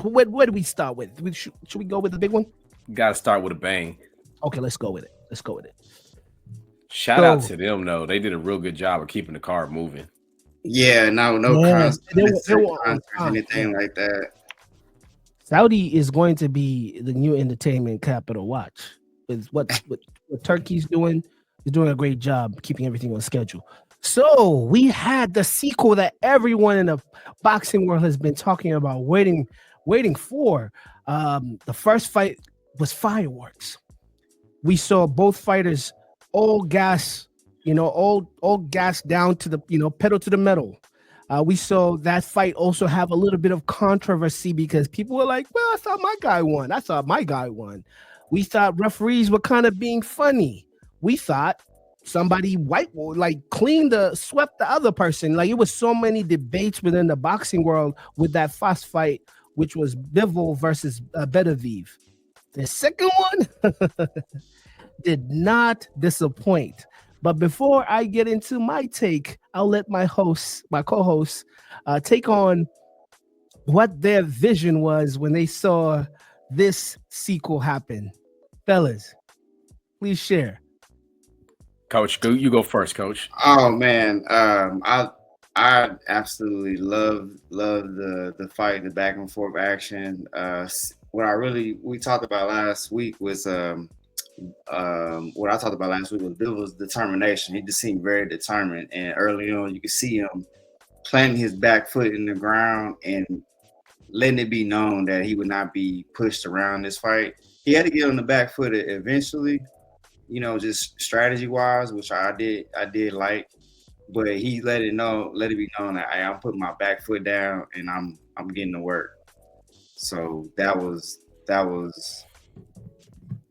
where do we start with? Should we go with the big one? Got to start with a bang. Okay, let's go with it. Let's go with it. Shout out So to them though. They did a real good job of keeping the card moving. Yeah, no yeah, cons, they unnecessary were on concerts, time. Yeah. anything like that. Saudi is going to be the new entertainment capital. Watch with what Turkey's doing. He's doing a great job keeping everything on schedule. So we had the sequel that everyone in the boxing world has been talking about, waiting for. The first fight was fireworks. We saw both fighters all gas, all gas down to the pedal to the metal. We saw that fight also have a little bit of controversy because people were like, "Well, I thought my guy won. I thought my guy won." We thought referees were kind of being funny. We thought somebody swept the other person. Like it was so many debates within the boxing world with that fast fight, which was Bivol versus Beterbiev. The second one did not disappoint. But before I get into my take, I'll let my co-hosts, take on what their vision was when they saw this sequel happen. Fellas, please share. Coach, you go first, Coach. Oh man, I absolutely love the fight, the back and forth action. What we talked about last week was what I talked about last week was Bivol's determination. He just seemed very determined, and early on you could see him planting his back foot in the ground and letting it be known that he would not be pushed around this fight. He had to get on the back foot eventually, just strategy wise, which I did like, but he let it be known that I'm putting my back foot down and I'm getting to work. So that was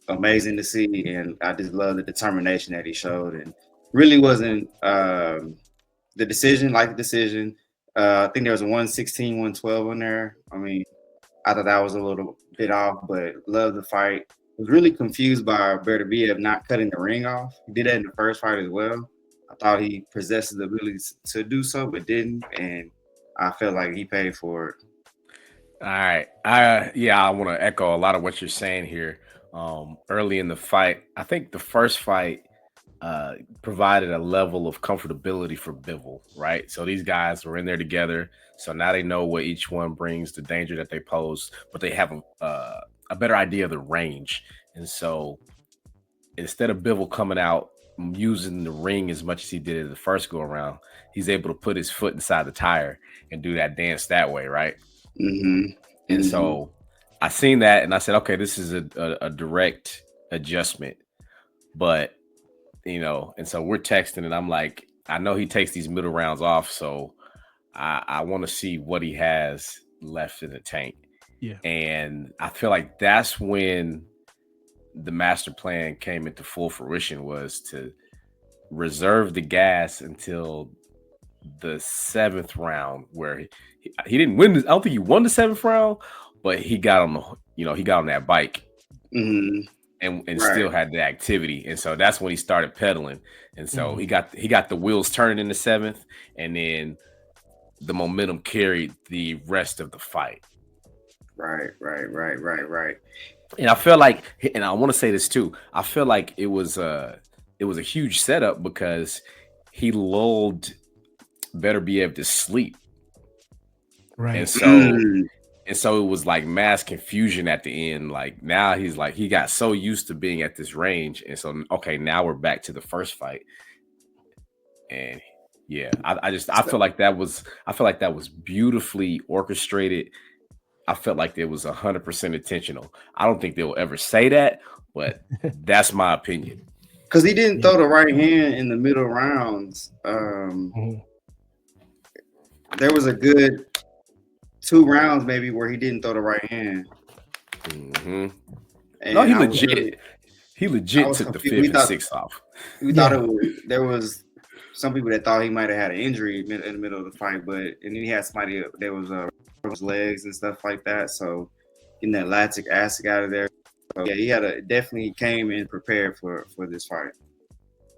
amazing to see, and I just love the determination that he showed, and really wasn't the decision. I think there was a 116, 112 on there. I mean, I thought that was a little bit off, but love the fight. Was really confused by Beterbiev not cutting the ring off. He did that in the first fight as well. I thought he possessed the ability to do so, but didn't, and I felt like he paid for it. All right. I want to echo a lot of what you're saying here. Early in the fight, I think the first fight provided a level of comfortability for Bivol, right? So these guys were in there together, so now they know what each one brings, the danger that they pose, but they have a better idea of the range. And so instead of Bivol coming out using the ring as much as he did in the first go around, he's able to put his foot inside the tire and do that dance that way, right? Mm-hmm. And so I seen that and I said, okay, this is a direct adjustment. But, and so we're texting and I'm like, I know he takes these middle rounds off. So I want to see what he has left in the tank. Yeah. And I feel like that's when the master plan came into full fruition, was to reserve the gas until the seventh round, where he didn't win. I don't think he won the seventh round, but he got on that bike and right. Still had the activity. And so that's when he started pedaling. And so he got the wheels turning in the seventh, and then the momentum carried the rest of the fight. Right. And I feel like, and I want to say this too, I feel like it was a huge setup because he lulled Beterbiev to sleep. Right. And so it was like mass confusion at the end. Like now he's like, he got so used to being at this range. And so, okay, now we're back to the first fight. And yeah, I feel like that was beautifully orchestrated. I felt like it was 100% intentional. I don't think they'll ever say that, but that's my opinion. Because he didn't throw the right hand in the middle rounds. There was a good 2 rounds maybe where he didn't throw the right hand. Mm-hmm. No, he legit took the 5th and 6th off. We thought there was some people that thought he might have had an injury in the middle of the fight, and then he had somebody that was his legs and stuff like that. So getting that lactic acid out of there. So, yeah, he definitely came in prepared for this fight.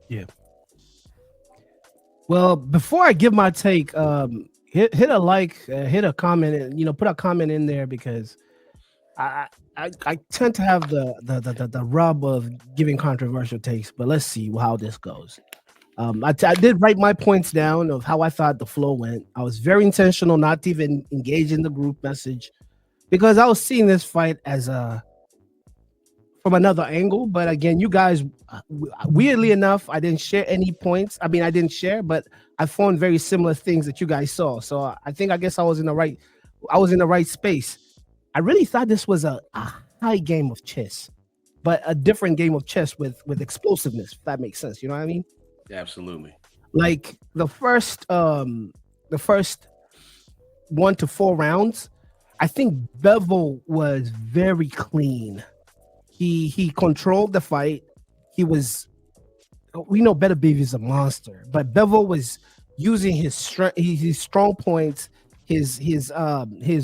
Yeah. Well, before I give my take, hit a like, hit a comment, and put a comment in there because I I tend to have the rub of giving controversial takes, but let's see how this goes. I did write my points down of how I thought the flow went. I was very intentional not to even engage in the group message because I was seeing this fight as a from another angle. But again, you guys, weirdly enough, I didn't share any points. I mean, I didn't share, but I found very similar things that you guys saw. So I think I guess I was in the right space. I really thought this was a high game of chess, but a different game of chess with explosiveness. If that makes sense, you know what I mean? Absolutely. Like the first 1 to 4 rounds, I think Bevel was very clean. He controlled the fight. He was We know Beterbiev is a monster, but Bevel was using his his strong points, his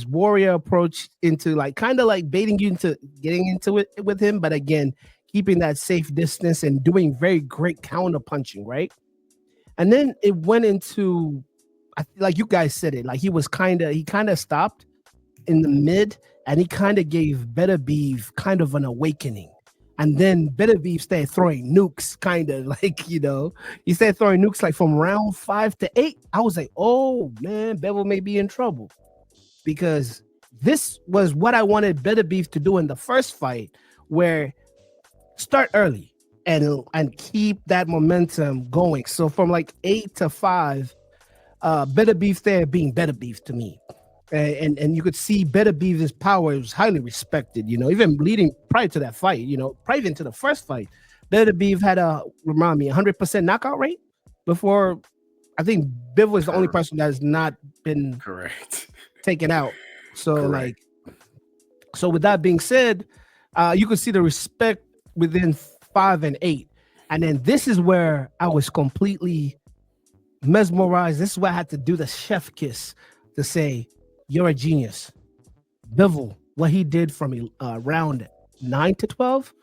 warrior approach into like kind of like baiting you into getting into it with him, but again keeping that safe distance and doing very great counter punching, right? And then it went into, like you guys said it, like he kind of stopped in the mid, and he kind of gave Beterbiev kind of an awakening. And then Beterbiev started throwing nukes, kind of like, he started throwing nukes like from round 5 to 8. I was like, oh man, Bevel may be in trouble because this was what I wanted Beterbiev to do in the first fight, where start early and keep that momentum going. So from like 8 to 5, Better Beef there being Better Beef to me. And you could see Better Beef's power was highly respected, even leading prior to that fight, prior even to the first fight. Better Beef had remind me, 100% knockout rate before. I think Biv was the only person that has not been Correct. taken out. So, Correct. like, so with that being said, you could see the respect within 5 and 8. And then this is where I was completely mesmerized. This is where I had to do the chef kiss to say, you're a genius. Bivol, what he did from round 9 to 12,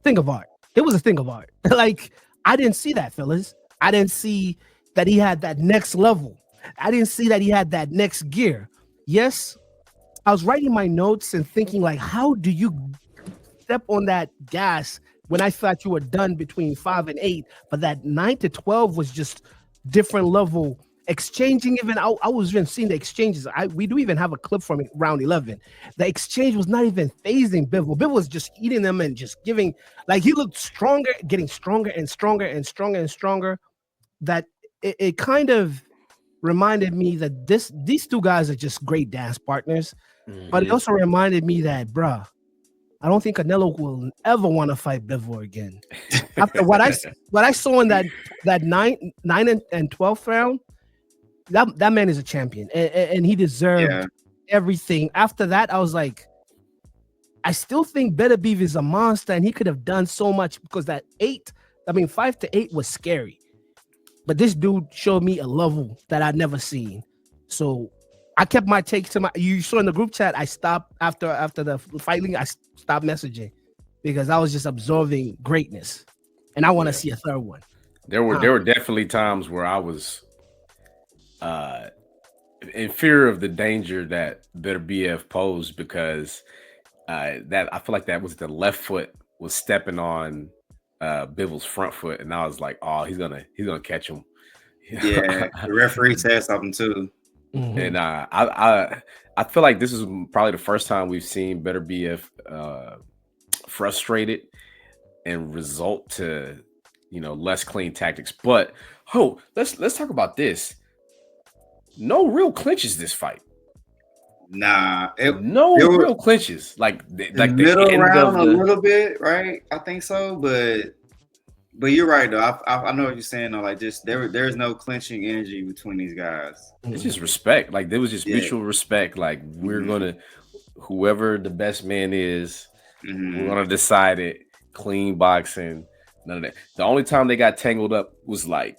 thing of art. It was a thing of art. Like, I didn't see that, fellas. I didn't see that he had that next level. I didn't see that he had that next gear. Yes, I was writing my notes and thinking, like, how do you step on that gas when I thought you were done between 5 and 8? But that 9 to 12 was just different level exchanging. Even I was even seeing the exchanges. We do even have a clip from round 11. The exchange was not even phasing Bivol. Bivol was just eating them and just giving, like, he looked stronger, getting stronger and stronger and stronger and stronger. That it kind of reminded me that these two guys are just great dance partners. But it also reminded me that, bruh, I don't think Canelo will ever want to fight Bivol again. After what I saw in that 9 and 12th round, that man is a champion, and he deserved everything. After that, I was like, I still think Beterbiev is a monster, and he could have done so much because that 5 to 8 was scary. But this dude showed me a level that I'd never seen. So I kept my take to my. You saw in the group chat, I stopped after the fighting. I stopped messaging because I was just absorbing greatness, and I want to see a third one. There were definitely times where I was in fear of the danger that Beterbiev posed because that I feel like that was the left foot was stepping on Bivol's front foot, and I was like, oh, he's gonna catch him. Yeah, the referee said something too. Mm-hmm. And I feel like this is probably the first time we've seen Beterbiev frustrated and result to less clean tactics. But let's talk about this. No real clinches this fight. Nah, no real clinches. Like the middle the round a little bit, right? I think so, but you're right though. I know what you're saying though. Like, just there's no clinching energy between these guys. It's just respect. Like, there was just mutual respect. Like, we're gonna, whoever the best man is, we're gonna decide it. Clean boxing, none of that. The only time they got tangled up was like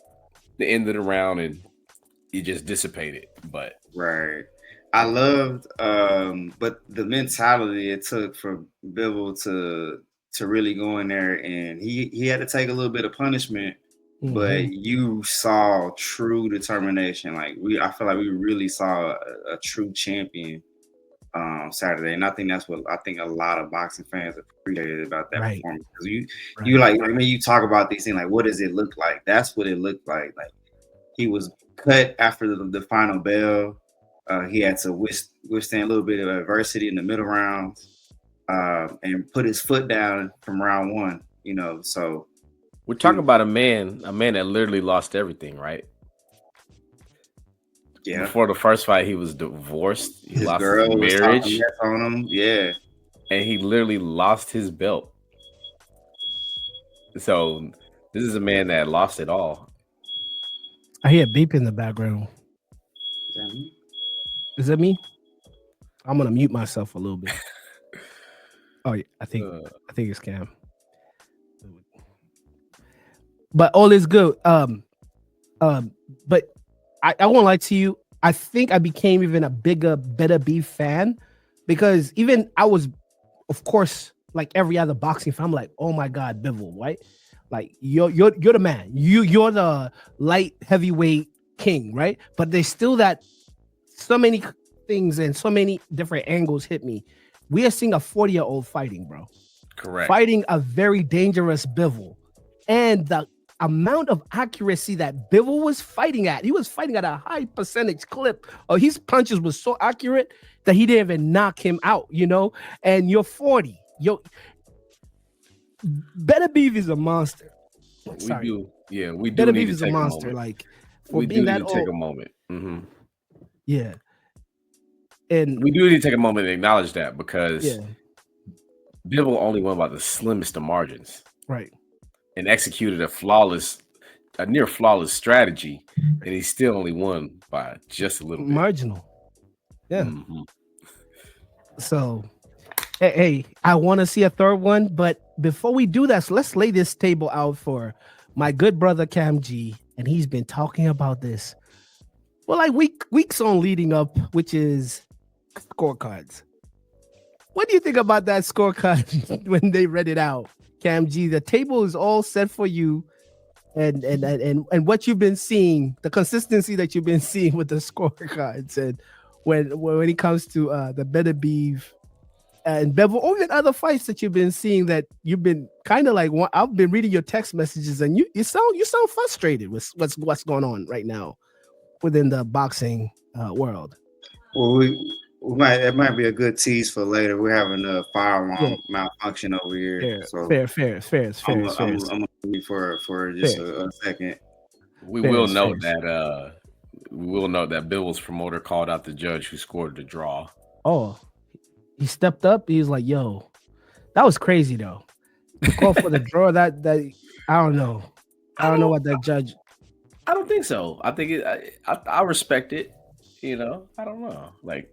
the end of the round, and it just dissipated. But right, I loved, but the mentality it took for Bivol to really go in there, and he had to take a little bit of punishment but Mhm. you saw true determination. Like I feel like we really saw a true champion Saturday, and I think that's what I think a lot of boxing fans appreciated about that Right. performance. Because you Right. like, I mean, you talk about these things like, what does it look like? That's what it looked like. Like he was cut after the final bell. He had to withstand a little bit of adversity in the middle rounds, and put his foot down from round one. You know, so We're talking he, about a man that literally lost everything, right? yeah, Before the first fight, he was divorced. He his lost his girl was talking marriage, mess on him. Yeah, and he literally lost his belt. So this is a man that lost it all. I hear a beep in the background. is that me? Is that me? I'm gonna mute myself a little bit. Oh, yeah, Uh, I think it's Cam. But all is good. Um, but I won't lie to you. I think I became even a bigger, better beef fan because even I was, of course, like every other boxing fan, I'm like, oh my god, Bivol, right? Like you're the man. You're the light heavyweight king, right? But there's still that so many things and so many different angles hit me. We are seeing a 40-year-old fighting, bro. correct. Fighting a very dangerous Bivol. And the amount of accuracy that Bivol was fighting at, he was fighting at a high percentage clip. Oh, his punches was so accurate that he didn't even knock him out, you know? And you're 40. Beterbiev is a monster. We Sorry. do, yeah, we do need Beterbiev to is a take a monster. moment. Like for We being do that need to take old. a moment. Yeah. And We do need to take a moment and acknowledge that because yeah, Bivol only won by the slimmest of margins right. and executed a near flawless strategy, and he still only won by just a little bit. Marginal. Yeah. Mhm. So hey, I want to see a third one, but before we do that, so let's lay this table out for my good brother Cam G, and he's been talking about this. Well, like weeks on leading up, which is scorecards. What do you think about that scorecard when they read it out, Cam G? The table is all set for you, and what you've been seeing, the consistency that you've been seeing with the scorecards, and when it comes to the Better Beef and Bevel, or even other fights that you've been seeing that you've been kind of like. I've been reading your text messages, and you sound frustrated with what's going on right now within the boxing world. Well, we might it might be a good tease for later. We're having a fire Yeah, alarm malfunction over here, fair, so fair, fair, fair, fair, fair, I'm gonna leave for just fair, a second. We fair, will fair. note that Bill's promoter called out the judge who scored the draw. Oh, he stepped up. He was like, "Yo, that was crazy though." The call for the draw. That I don't know. I I don't know don't what that judge. I don't think so. I think I respect it. I don't know. Like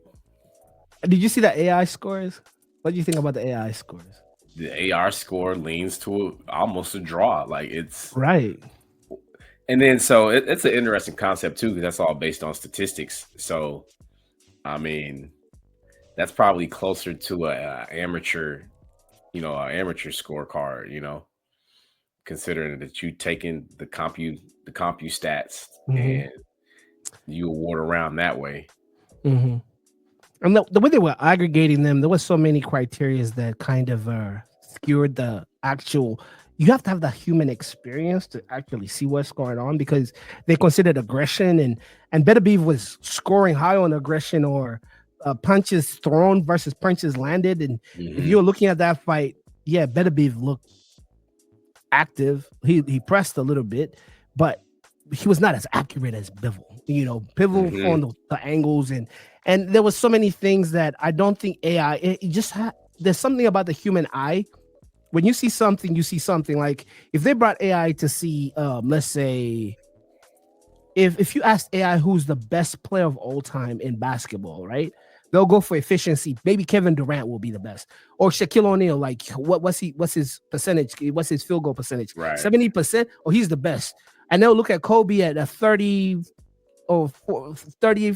Did you see the AI scores? What do you think about the AI scores? the AR score leans to almost a draw. Like it's Right. and then so it's an interesting concept too because that's all based on statistics. So I mean that's probably closer to a amateur scorecard. Considering that you taking the compu stats Mm-hmm. and you award around that way. Mm-hmm. And the way they were aggregating them, there was so many criterias that kind of skewed the actual. You have to have the human experience to actually see what's going on because they considered aggression and Beterbiev was scoring high on aggression or punches thrown versus punches landed. And if Hmm. you're looking at that fight, yeah, Beterbiev looked active. He pressed a little bit, but he was not as accurate as Bivol. Bivol Hmm. on the angles and there was so many things that I don't think AI. It just there's something about the human eye. When you see something, you see something. Like if they brought AI to see, let's say, if you ask AI who's the best player of all time in basketball, right? They'll go for efficiency. Maybe Kevin Durant will be the best, or Shaquille O'Neal. Like, what's his percentage? What's his field goal percentage? Right. 70%. Oh, he's the best. And they'll look at Kobe at a 30 or 30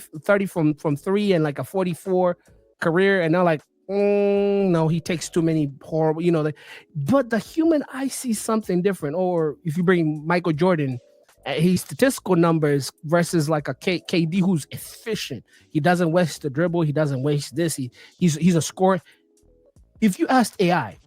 from three and like a 44 career, and they're like, No, he takes too many horrible, but the human eye sees something different. Or if you bring Michael Jordan, his statistical numbers versus like a KD who's efficient. He doesn't waste the dribble. He doesn't waste this. He's a scorer. If you asked AI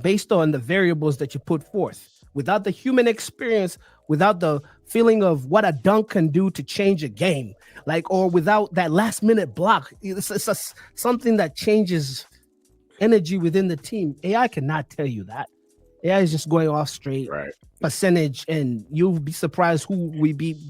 based on the variables that you put forth, without the human experience, without the feeling of what a dunk can do to change a game, like, or without that last minute block, it's something that changes energy within the team. AI cannot tell you that. AI is just going off straight Right. percentage, and you'll be surprised who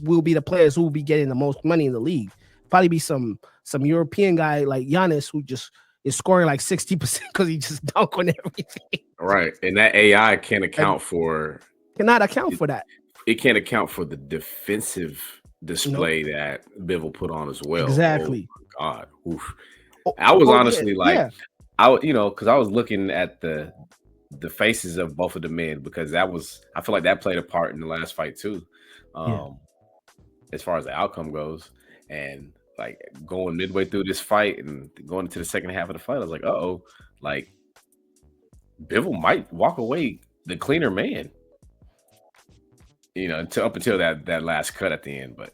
will be the players who will be getting the most money in the league. Probably be some European guy like Giannis who just is scoring like 60% because he just dunk on everything. Right. And that AI can't And account for cannot account for that. it can't account for the defensive display that Bivol put on as well. Exactly. Oh my God. Oof. Oh, I was oh, honestly yeah. because I was looking at the faces of both of the men, because I feel like that played a part in the last fight too. As far as the outcome goes. And like going midway through this fight and going into the second half of the fight, I was like, uh-oh, like Bivol might walk away the cleaner man. Up until that last cut at the end. But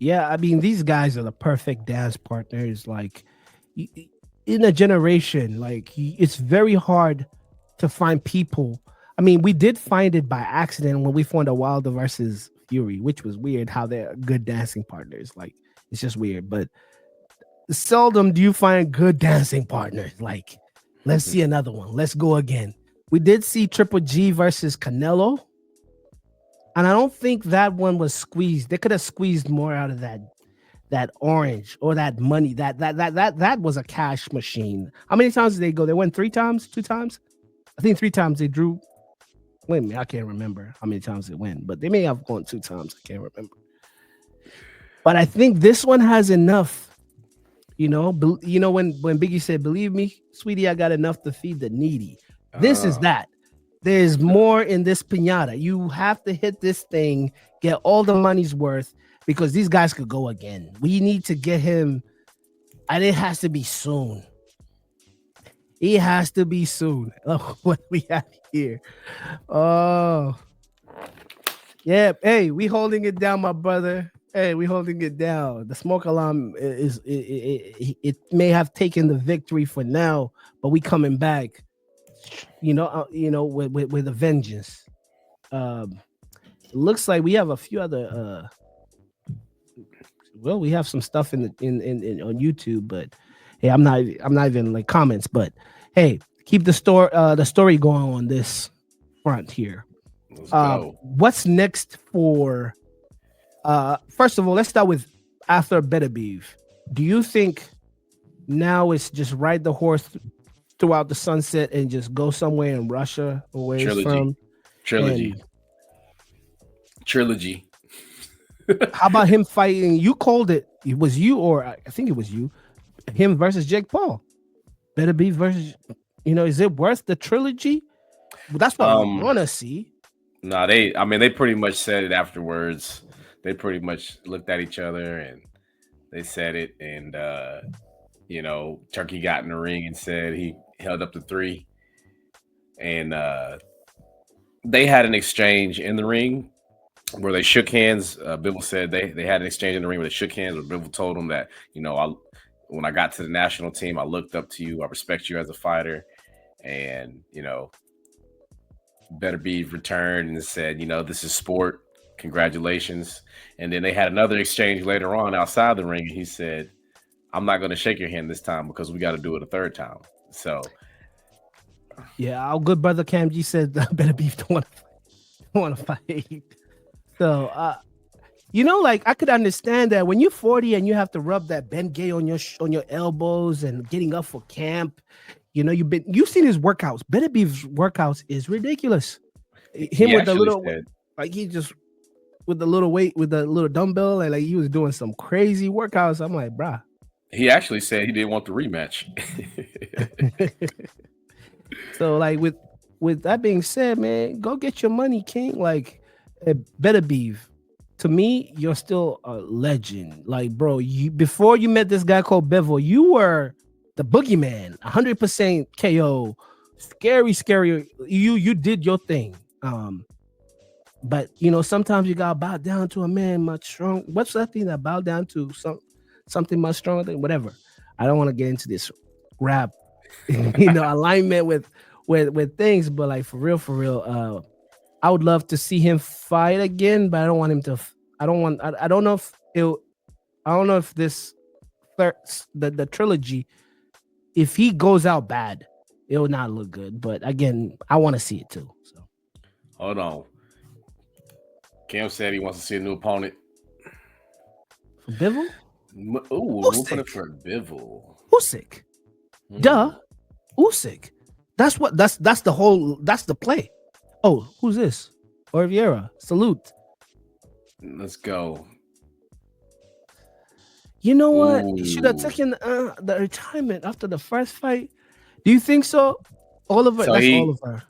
Yeah, I mean, these guys are the perfect dance partners. Like, in a generation, like, it's very hard to find people. I mean, we did find it by accident when we found a Wilder versus Fury, which was weird how they're good dancing partners. Like, it's just weird. But seldom do you find good dancing partners. Like, let's see another one. Let's go again. We did see Triple G versus Canelo. And I don't think that one was squeezed. They could have squeezed more out of that orange or that money. That was a cash machine. How many times did they go? They went 3 times, 2 times? I think 3 times they drew. Wait a minute, I can't remember how many times they went, but they may have gone 2 times. I can't remember. But I think this one has enough. When Biggie said, "Believe me, sweetie, I got enough to feed the needy." This is that. There's more in this piñata. You have to hit this thing, get all the money's worth, because these guys could go again. We need to get him, and it has to be soon. It has to be soon. Oh, what we have here. Oh, yeah. Hey, we holding it down, my brother. Hey, we holding it down. The smoke alarm it may have taken the victory for now, but we coming back. With a vengeance. It looks like we have a few other. We have some stuff in on YouTube, but hey, I'm not even like comments. But hey, keep the story going on this front here. Let's go. What's next for? First of all, let's start with after Beterbiev. Do you think now it's just ride the horse throughout the sunset and just go somewhere in Russia or where it's from? Trilogy. How about him fighting? You called it. It was you, or I think it was you. Him versus Jake Paul. Beterbiev versus. Is it worth the trilogy? Well, that's what I want to see. No, they pretty much said it afterwards. They pretty much looked at each other and they said it. And Turkey got in the ring and said he held up the 3. And they had an exchange in the ring where they shook hands. Bivol said they had an exchange in the ring where they shook hands. Where Bivol told him that, when I got to the national team, I looked up to you. I respect you as a fighter. And, Beterbiev returned and said, this is sport. Congratulations. And then they had another exchange later on outside the ring. And he said, I'm not going to shake your hand this time because we got to do it a third time. So, yeah, our good brother Cam G said Beterbiev don't want to fight. So, I could understand that when you're 40 and you have to rub that Ben Gay on your elbows and getting up for camp. You've seen his workouts. Beterbiev's workouts is ridiculous. Him with the little, like he just with the little weight with the little dumbbell, and like he was doing some crazy workouts. I'm like, bruh. He actually said he didn't want the rematch. So, like with that being said, man, go get your money, King. Like, Beterbiev, to me, you're still a legend. Like, bro, before you met this guy called Bivol, you were the boogeyman, 100% KO, scary. You did your thing. But sometimes you gotta bow down to a man much strong. What's that thing that bow down to something much stronger than whatever? I don't want to get into this rap, alignment with things, but like for real. I would love to see him fight again, but I don't want him to. I don't want. I don't know if it. I don't know if this the trilogy, if he goes out bad, it will not look good. But again, I want to see it too. So hold on. Cam said he wants to see a new opponent. For Bivol? Ooh, we'll put it for Bivol. Usyk. Duh. Usyk. That's the play. Oh, who's this? Oliveira. Salute. Let's go. You know what? He should have taken the retirement after the first fight. Do you think so? Oliver, so Oliver.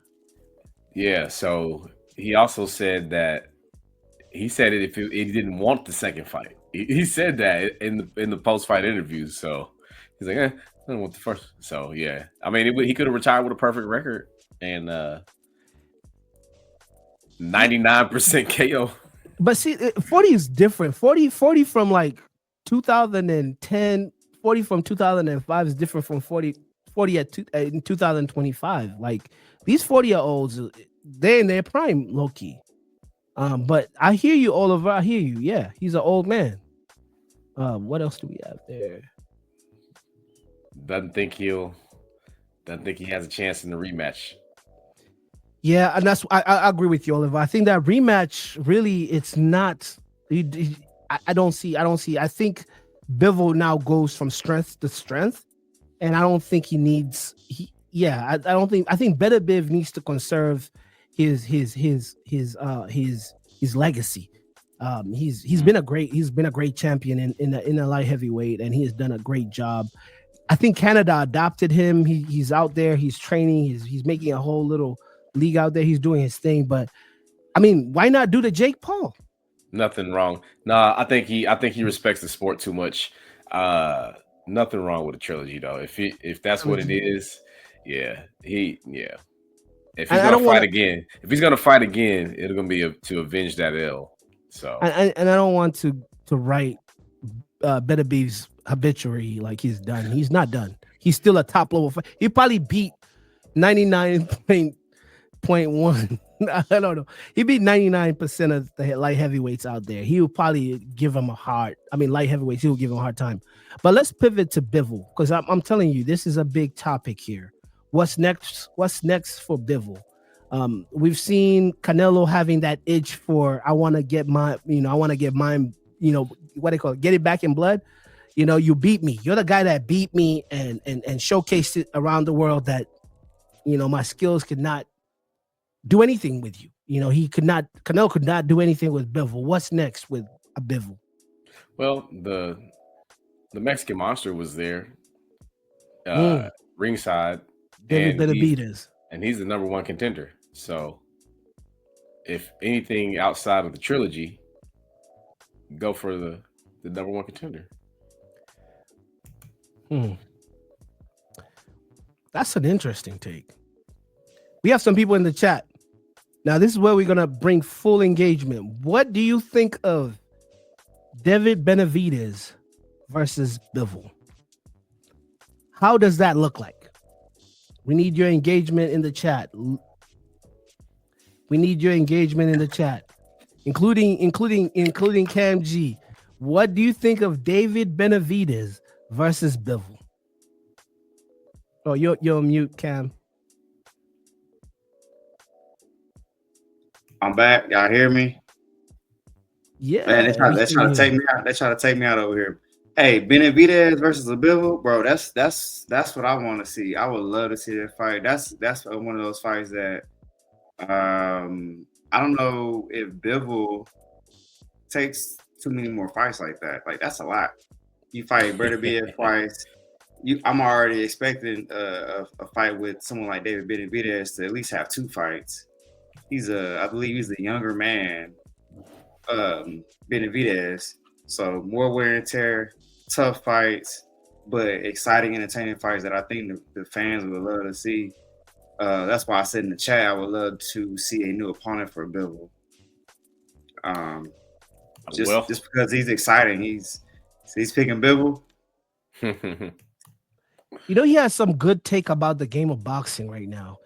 Yeah, so he also said that he said it if he didn't want the second fight. He said that in the post-fight interviews. So he's like, I don't want the first. So yeah, I mean, he could have retired with a perfect record and 99% KO. But see, 40 is different. 40 from like 2010, 40 from 2005 is different from 40 in 2025. Like these 40-year-olds, they're in their prime, low key. But I hear you, Oliver. I hear you. Yeah, he's an old man. What else do we have there? Doesn't think he has a chance in the rematch. Yeah, and that's I agree with you, Oliver. I think that rematch really, it's not. I don't see. I think Bivol now goes from strength to strength, and I don't think he needs. I don't think. I think Beterbiev needs to conserve his legacy. He's been a great champion in the light heavyweight, and he has done a great job. I think Canada adopted him. He's out there. He's training. He's making a whole little league out there. He's doing his thing. But I mean, why not do the Jake Paul? Nothing wrong. Nah, I think he respects the sport too much. Nothing wrong with a trilogy though. If that's what it is, yeah. If he's gonna fight again, it's gonna be to avenge that L. So and I don't want to write Beterbiev's obituary like he's done. He's not done. He's still a top level fight. He probably beat 99.1. I don't know. He beat 99% of the light heavyweights out there. He will probably give him light heavyweights, he will give him a hard time. But let's pivot to Bivol, because I'm telling you, this is a big topic here. What's next for Bivol? We've seen Canelo having that itch for, I want to get mine, what they call it, get it back in blood. You beat me. You're the guy that beat me and showcased it around the world that, my skills could not do anything with you. Canelo could not do anything with Bivol. What's next with a Bivol? Well, the Mexican Monster was there, ringside. David Beterbiev. And he's the number one contender. So if anything outside of the trilogy, go for the number one contender. That's an interesting take. We have some people in the chat. Now, this is where we're going to bring full engagement. What do you think of David Benavidez versus Bivol? How does that look like? We need your engagement in the chat. Including Cam G. What do you think of David Benavidez versus Bivol? Oh, you're on mute, Cam. I'm back. Y'all hear me? Yeah. Man, they try to take me out. They try to take me out over here. Hey, Benavidez versus a Bivol, bro. That's what I want to see. I would love to see that fight. That's one of those fights that I don't know if Bivol takes too many more fights like that. Like that's a lot. You fight Beterbiev twice. I'm already expecting a fight with someone like David Benavidez to at least have 2 fights. I believe he's the younger man, Benavidez. So more wear and tear, tough fights. but exciting, entertaining fights that I think the fans would love to see. That's why I said in the chat I would love to see a new opponent for Bivol. Just Well, just because he's exciting, he's picking Bivol. You know, he has some good take about the game of boxing right now.